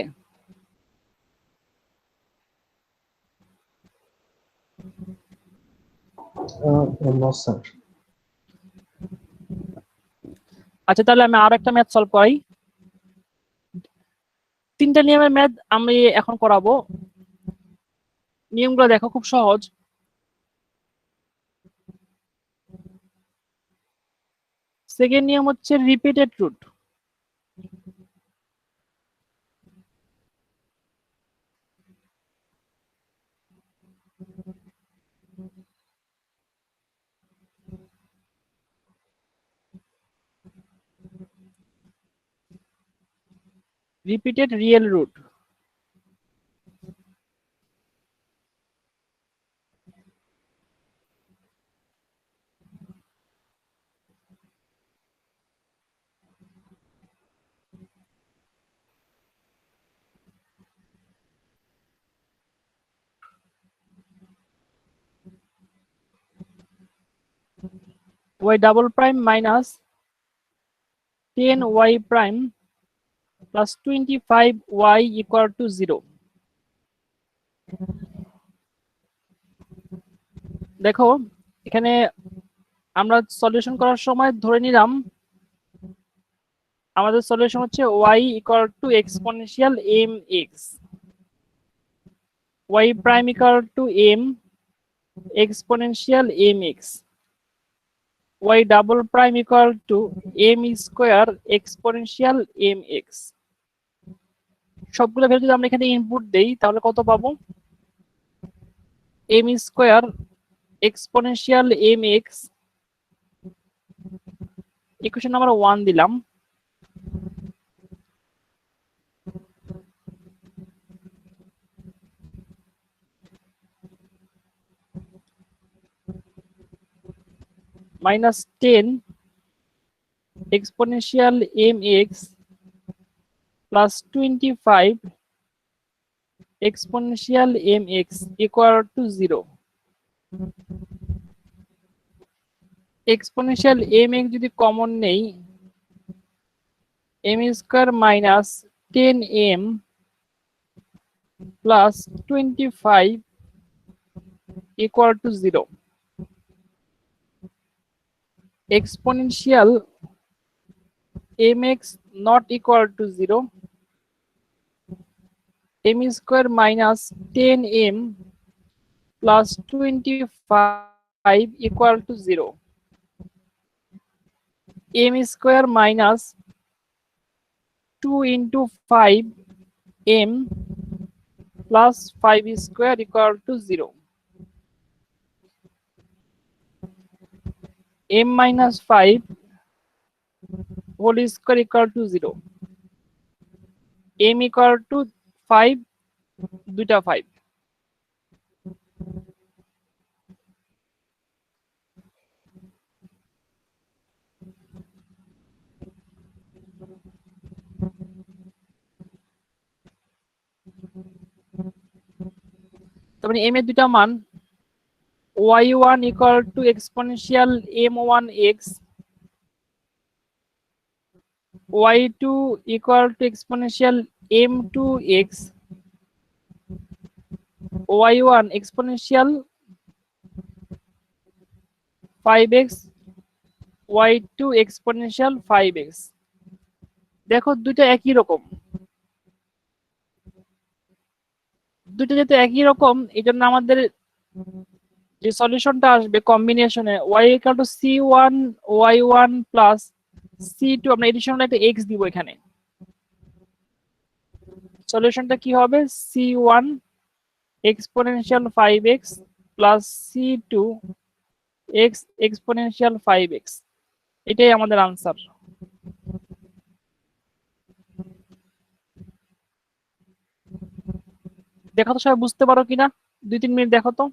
No sir. আচ্ছা, তাহলে আমি আর একটা ম্যাথ সলভ করাই। 3টা নিয়মের ম্যাথ আমি এখন করাবো। নিয়মগুলো দেখো, খুব সহজ। সেকেন্ড নিয়ম হচ্ছে repeated root. Repeated real root. y double prime minus 10y prime plus 25y equal to 0। দেখো, এখানে আমরা সলিউশন করার সময় ধরে নিলাম আমাদের সলিউশন হচ্ছে y equal to exponential mx, y prime equal two m exponential mx, y double prime equal two m square exponential mx। সবগুলো ভ্যালু যদি আমরা এখানে ইনপুট দেই তাহলে কত পাবো? m square exponential mx equation number 1 দিলাম, minus 10 exponential mx plus 25 exponential mx equal to 0। exponential mx যদি কমন নেই, m square minus 10m plus 25 equal to 0। exponential mx not equal to 0, m square minus 10m plus 25 equal to 0। m square minus 2 into 5m plus 5 square equal to 0। m minus 5 whole square equal to 0। m equal to 5, দুইটা 5। তার মানে m এর দুইটা মান, y1 equal to exponential m1x, y2 equal to exponential m2x, y1 exponential 5x, y2 exponential 5x। দেখো দুইটা একই রকম, দুইটা যেহেতু একই রকম এই জন্য আমাদের যে সলিউশনটা আসবে কম্বিনেশনে y equal to c1 y1 plus c2, আমরা এডিশনাল একটা x দিব এখানে। সলিউশনটা কি হবে? c1 exponential 5x plus c2 x exponential 5x। এটাই আমাদের আনসার। দেখো তো সবাই বুঝতে পারো কিনা, 2-3 মিনিট দেখো তো।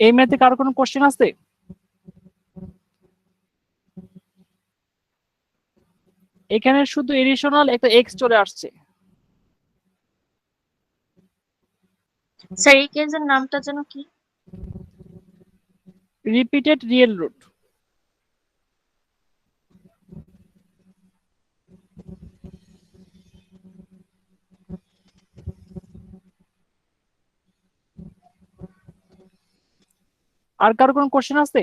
এই ম্যাথে কারো কোনো কোশ্চেন আছে? এখানে শুধু এডিশনাল একটা এক্স চলে আসছে। স্যার এই কেসের নামটা যেন কি? Repeated real root. আর কারো কোনো কোশ্চেন আছে?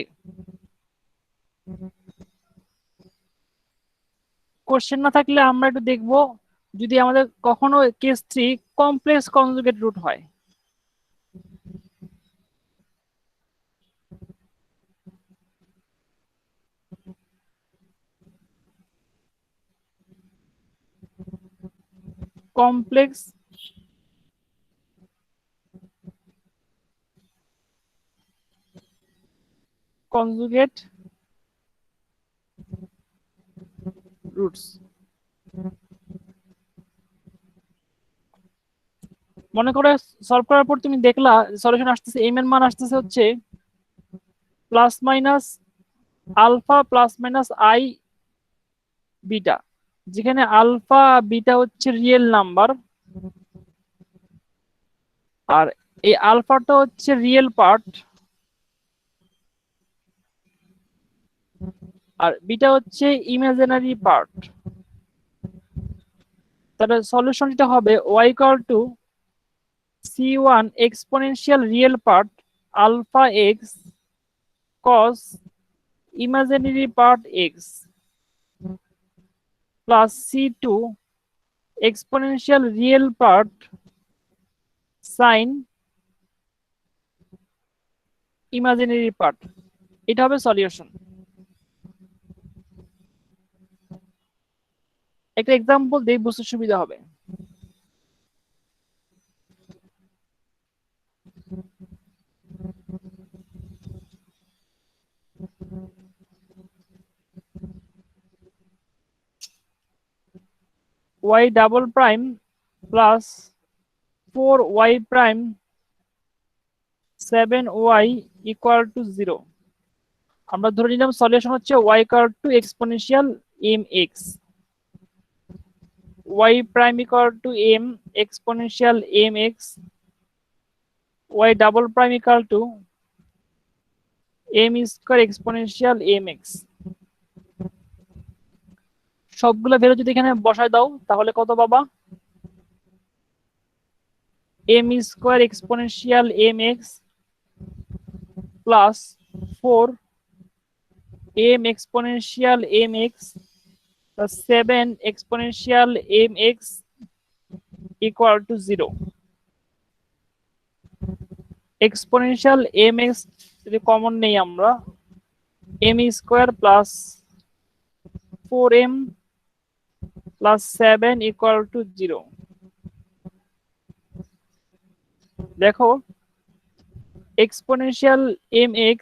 কোশ্চেন না থাকলে আমরা একটু দেখবো যদি আমাদের কখনো কেস 3 কমপ্লেক্স কনজুগেট রুট হয়। Complex conjugate roots. মনে করে সলভ করার পর তুমি দেখলা সলিউশন আসতেছে, এম এর মান আসতেছে হচ্ছে plus minus alpha plus minus i beta, যেখানে আলফা বিটা হচ্ছে রিয়েল নাম্বার, আর এই আলফাটা হচ্ছে রিয়েল পার্ট, আর বিটা হচ্ছে ইমাজিনারি পার্ট। তাহলে সলিউশন যেটা হবে y equal to c1 exponential real part alpha x cos imaginary part x plus c2 exponential real part sine imaginary part. এটা হবে সলিউশন। একটা এক্সাম্পল দেই বুঝতে সুবিধা হবে। y double prime plus 4y prime 7y equal to 0। আমরা ধরে নিলাম সলিউশন হচ্ছে y equal to exponential mx, y prime equal two m exponential mx, y double prime equal two m square exponential mx। সবগুলো ভ্যালু যদি এখানে বসায় দাও তাহলে কত পাবা? m square exponential mx plus 4 m exponential mx plus 7 exponential mx equal to 0. exponential mx যদি কমন নেই আমরা m square plus 4m plus 7 equal to 0। দেখো exponential mx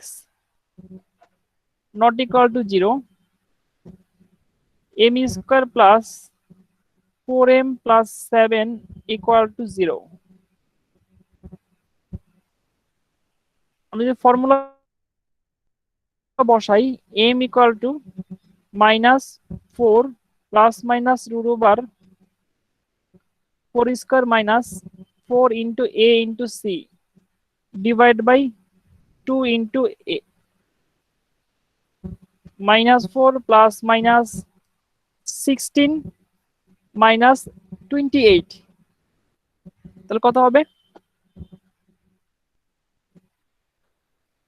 not equal to 0, m square plus 4m plus 7 equal to 0। আমরা যদি ফর্মুলা বসাই m equal to minus 4 plus minus root over 4 square minus 4 into a into c divided by 2 into a minus 4 plus minus 16 minus 28, তাহলে কত হবে?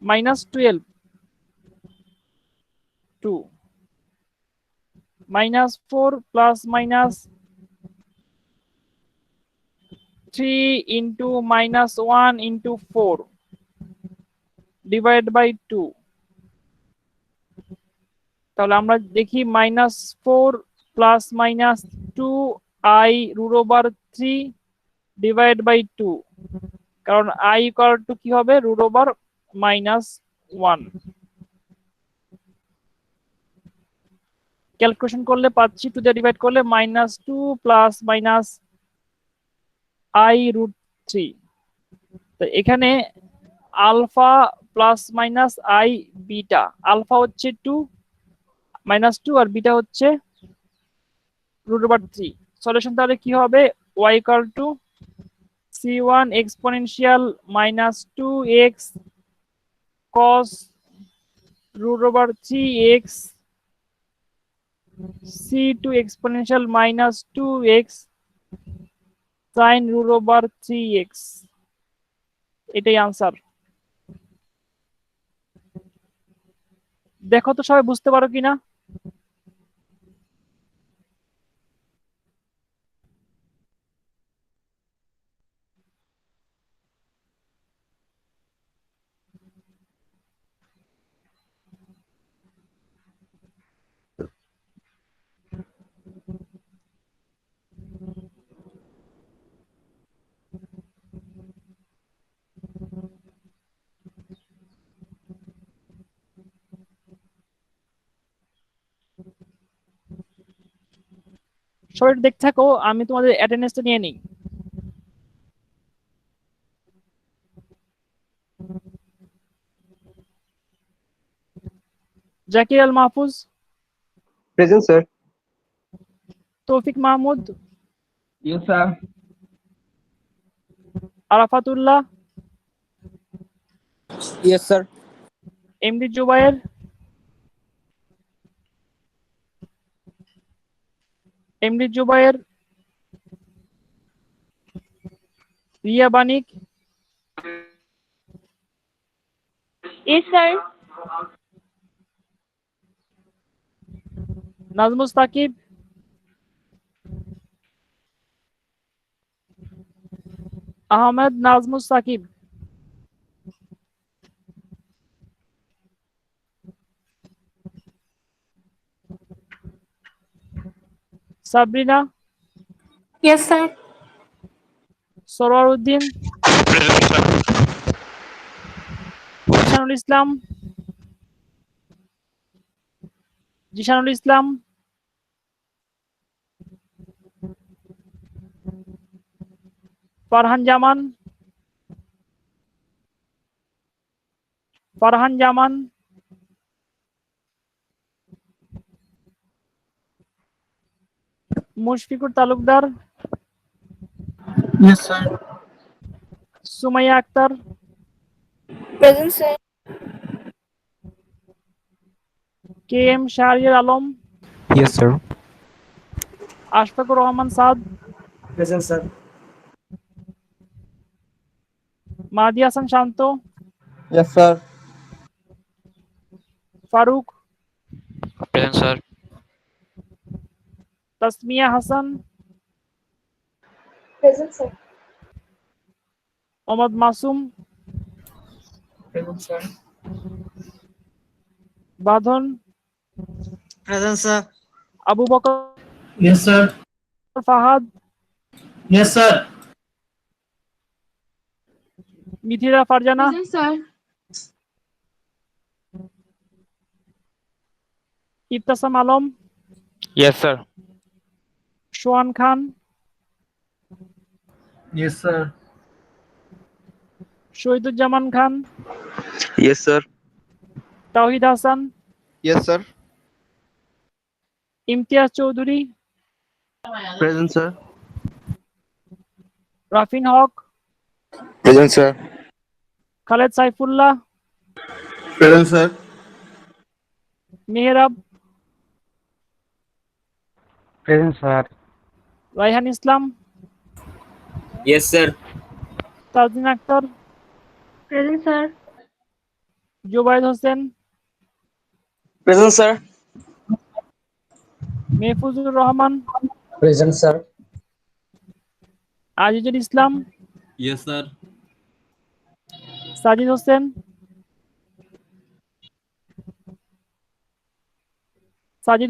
minus 12 2 minus 4 plus minus 3 into minus 1 into 4 divided by 2। তাহলে আমরা দেখি minus 4 plus minus 2i root over 3 divided by 2, কারণ i equal to কি হবে root over minus 1। ক্যালকুলেশন করলে পাচ্ছি 2 দিয়ে ডিভাইড করলে minus 2 plus minus i root 3। তো এখানে alpha plus minus i beta, alpha হচ্ছে 2 -2 আর বিটা হচ্ছে √3। সলিউশন তাহলে কি হবে, y equal to c1 exponential -2x cos √3x c2 exponential -2x sin √3x। এটাই আনসার। দেখো তো সবাই বুঝতে পারো কিনা। সবাই একটু দেখতে থাকো, আমি তোমাদের অ্যাটেন্ডেন্সটা নিয়ে নিই। জাকির আল Mahfuz, Present, sir. Toufiq Mahmud, Yes, sir. Arafatullah, Yes, sir. MD Zubayer, Riya Banik, Yes, sir. Nazmus Takib, Ahmed Nazmus Sakib, Sabrina, Yes, sir. Sarwar Uddin, Zishanul Islam, Farhan Zaman, Mushfiqur Talukdar, Yes, sir. Sumaiya Akter, Present, sir. K M Shahriar Alam, Yes, sir. Ashfaqur Rahman Saad, Present, sir. Mahdi Hasan Shanto, Yes, sir. Faruk, Present, sir. Tasmiya Hasan, Present, sir. Mohammad Masum, Present, sir. Bandhan, Present, sir. Abu Bakr Yes, sir. Fahad, Yes, sir. Mithira Farzana, Present, sir. Ibtasam Alam, Yes, sir. Sohan Khan, Yes, sir. Shahiduzzaman Khan, Yes, sir. তাওহিদ Hasan, Yes, sir. Imtiaz Chowdhury, Present, sir. Rafin Haque, Present, sir. Khaled Saifullah, Present, sir. Mehrab, Present, sir. Rayhan Islam, Yes, sir. Tajdin Akter, Present, sir. Zubaid Hossain, Present, sir. Mehfuzur Rahman, Present, sir. Azizul Islam, Yes, sir. Sajid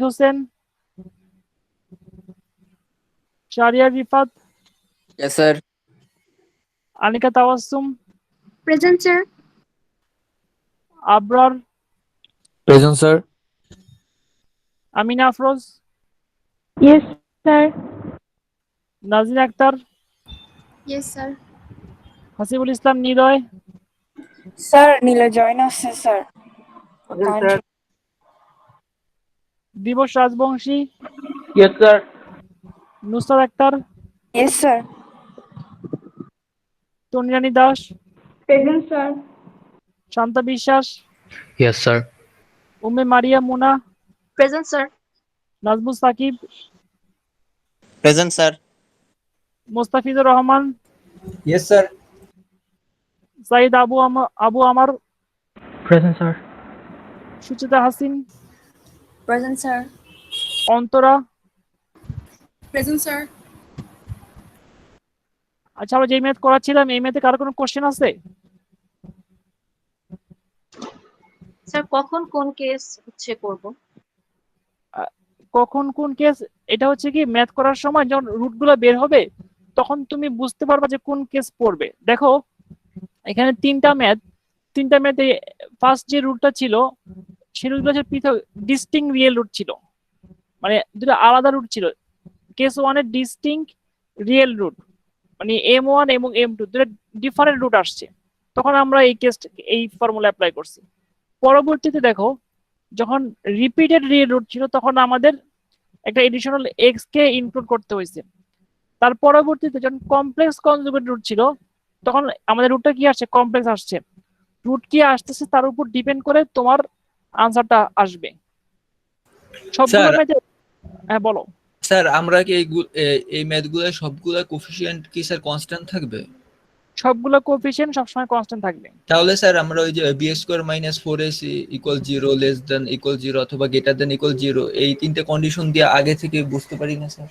Hossain, Shariar Rifat, Yes, sir. Anika Tawassum, Present, sir. Abrar, Present, sir. Amina Afroz, Yes, sir. Nazin Akter, Yes, sir. Hasibul Islam Niloy, sir Nila join আসছে sir. Dibash Rajbanshi, Yes, sir. Nusrat Akter, yes sir. Tonirani Das, present sir. Shanta Biswas, Yes, sir. Umme Maria Muna, present sir. Nazmul Sakib, Present, sir. Mostafizur Rahman, Yes, sir. Saeed Abu Amar, Present, sir. Suchita Hasin, present sir. Antara. Present sir. আচ্ছা, আমরা যে ম্যাথ করাচ্ছিলাম এই ম্যাথে কারো কোনো কোশ্চেন আছে? স্যার কখন কোন কেস হচ্ছে করব? কখন কোন কেস, এটা হচ্ছে কি ম্যাথ করার সময় যখন রুটগুলো বের হবে তখন তুমি বুঝতে পারবা যে কোন কেস পড়বে। দেখো এখানে তিনটা ম্যাথে ফার্স্ট যে রুটটা ছিল সেই রুটগুলো হচ্ছে পৃথক ডিস্টিং রিয়েল রুট ছিল, মানে দুটো আলাদা রুট ছিল। কেস ওয়ানের ডিস্টিং রিয়েল রুট মানে M1 এবং M2 দুটো ডিফারেন্ট রুট আসছে, তখন আমরা এই ফর্মুলা অ্যাপ্লাই করছি। পরবর্তীতে দেখো যখন রিপিটেড রিয়েল রুট ছিল তখন আমাদের একটা এডিশনাল এক্স কে ইনক্লুড করতে হয়েছে। তার পরবর্তীতে যখন কমপ্লেক্স কনজুগেট রুট ছিল তখন আমাদের রুটটা কি আসছে, কমপ্লেক্স আসছে। রুট কি আসতেছে তার উপর ডিপেন্ড করে তোমার আনসারটা আসবে সবগুলো স্যার, ম্যাথে। হ্যাঁ বলো। স্যার আমরা কি এই ম্যাথগুলো সবগুলো কোফিশিয়েন্ট কি স্যার কনস্ট্যান্ট থাকবে? সবগুলো কোএফিসিয়েন্ট সবসময় কনস্ট্যান্ট থাকবে। তাহলে স্যার আমরা ওই যে b² - 4ac = less than equal 0 অথবা greater than equal 0 এই তিনটে কন্ডিশন দিয়ে আগে থেকে বুঝতে পারি না স্যার?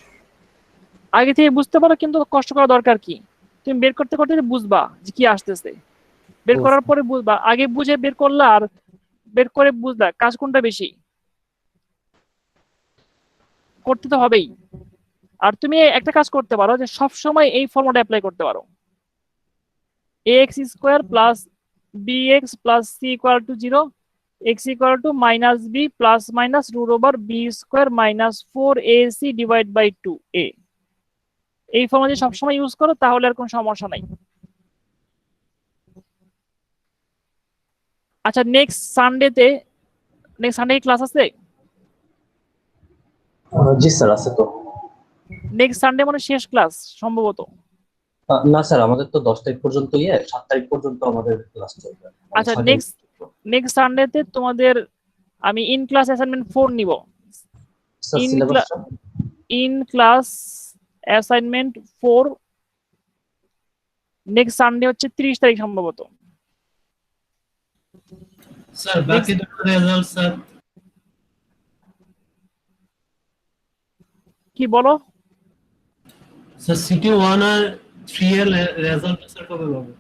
আগে থেকে বুঝতে পারো, কিন্তু কষ্ট করা দরকার কি, তুমি বের করতে করতে বুঝবা যে কি আসতেছে। বের করার পরে বুঝবা, আগে বুঝে বের করলা আর বের করে বুঝলা, কাজ কোনটা বেশি, করতে তো হবেই। আর তুমি একটা কাজ করতে পারো যে সব সময় এই ফর্মুলা অ্যাপ্লাই করতে পারো, ax² + bx + c = 0, x = -b ± √b² - 4ac / 2a। এই ফর্মুলা যদি সবসময় ইউজ করো তাহলে আর কোনো সমস্যা নাই। আচ্ছা, নেক্সট সানডে ক্লাস আছে? জি স্যার, আছে তো। নেক্সট সানডে মানে শেষ ক্লাস সম্ভবত। না স্যার, আমাদের তো 10 তারিখ পর্যন্ত 7 তারিখ পর্যন্ত আমাদের ক্লাস চলবে। আচ্ছা, নেক্সট সানডেতে তোমাদের আমি ইন ক্লাস অ্যাসাইনমেন্ট 4 নিব। স্যার in সিলেবাসটা in class assignment 4 next Sunday হচ্ছে 30 তারিখ সম্ভবত। স্যার বাকি দুটো রেজাল্ট স্যার। কি বলো? স্যার সিটি 1 আর 3 এর রেজাল্ট স্যার কবে পাবো?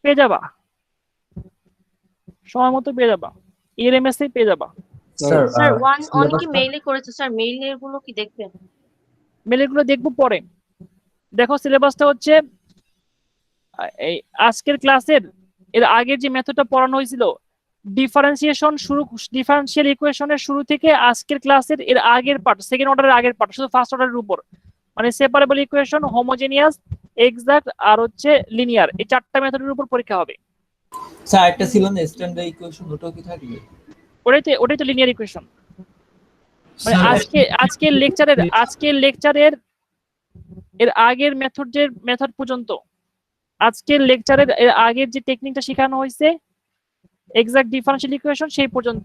পেয়ে যাবা, সময় মতো পেয়ে যাবা, এলএমএস এ পেয়ে যাবা। স্যার স্যার ওয়ান কি সিলেবাসটা মেইলে করেছে স্যার, মেইলের গুলো কি দেখবেন? মেলেগুলো দেখবো পরে। দেখো সিলেবাসটা হচ্ছে এই আজকের ক্লাসের এর আগের যে মেথডটা পড়ানো হয়েছিল ডিফারেন্সিয়াল ইকুয়েশনের শুরু থেকে আজকের ক্লাসের এর আগের পার্ট, সেকেন্ড অর্ডারের আগের পার্ট শুধু ফার্স্ট অর্ডারের উপর, মানে সেপারেবল ইকুয়েশন, হোমোজেনিয়াস, এক্সাক্ট আর হচ্ছে লিনিয়ার, এই চারটা মেথডের উপর পরীক্ষা হবে। স্যার একটা ছিল না স্ট্যান্ডার্ড ইকুয়েশন, ওটাও কি থাকবে? ওটাই তো লিনিয়ার ইকুয়েশন। মানে স্যার আজকের লেকচারের এর আগের মেথড পর্যন্ত, আজকের লেকচারের এর আগের যে টেকনিকটা শেখানো হয়েছে এক্সাক্ট ডিফারেন্সিয়াল ইকুয়েশন সেই পর্যন্ত।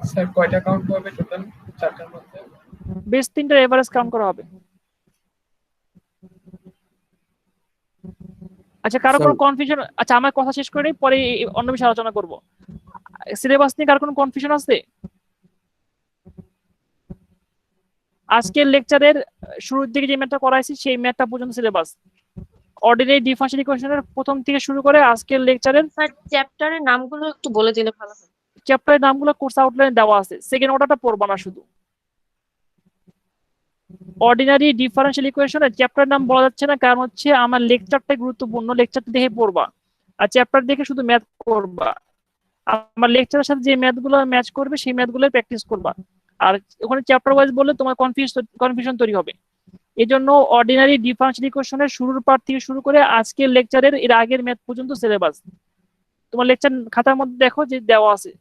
স্যার কয়টা কাউন্ট করবে টোটাল চারটার মধ্যে? বেস 3টার এভারেজ কাউন্ট করা হবে। আচ্ছা, কারো কোনো কনফিউশন? আচ্ছা, আমার কথা শেষ করে পরে অন্য বিষয়ে আলোচনা করব। সিলেবাস নিয়ে কারো কোনো কনফিউশন আছে? আজকের লেকচারের শুরুর দিকে যে ম্যাথটা করাইছি সেই ম্যাথটা পর্যন্ত সিলেবাস, অর্ডিনারি ডিফারেন্সিয়াল ইকুয়েশনের প্রথম থেকে শুরু করে আজকের লেকচারের স্যার চ্যাপ্টারের নামগুলো একটু বলে দিলে ভালো হয়। চ্যাপ্টারের নামগুলো কোর্স আউটলাইনে দেওয়া আছে, সেকেন্ড অর্ডারটা পড়বা না শুধু। অর্ডিনারি ডিফারেন্সিয়াল ইকুয়েশনের চ্যাপ্টার নাম বলা যাচ্ছে না, কারণ হচ্ছে আমার লেকচারটা গুরুত্বপূর্ণ, লেকচারটা দেখে পড়বা আর চ্যাপ্টার দেখে শুধু ম্যাথ করবা। আমার লেকচারের সাথে যে ম্যাথগুলো ম্যাচ করবে সেই ম্যাথগুলো প্র্যাকটিস করবা। আর ওখানে চ্যাপ্টার ওয়াইজ বললে তোমার কনফিউশন তৈরি হবে। এই জন্য অর্ডিনারি ডিফারেনশিয়াল ইকুয়েশনের শুরুর পার্ট থেকে শুরু করে আজকের লেকচারের এর আগের ম্যাথ পর্যন্ত সিলেবাস তোমার লেকচার খাতার মধ্যে দেখো যে দেওয়া আছে।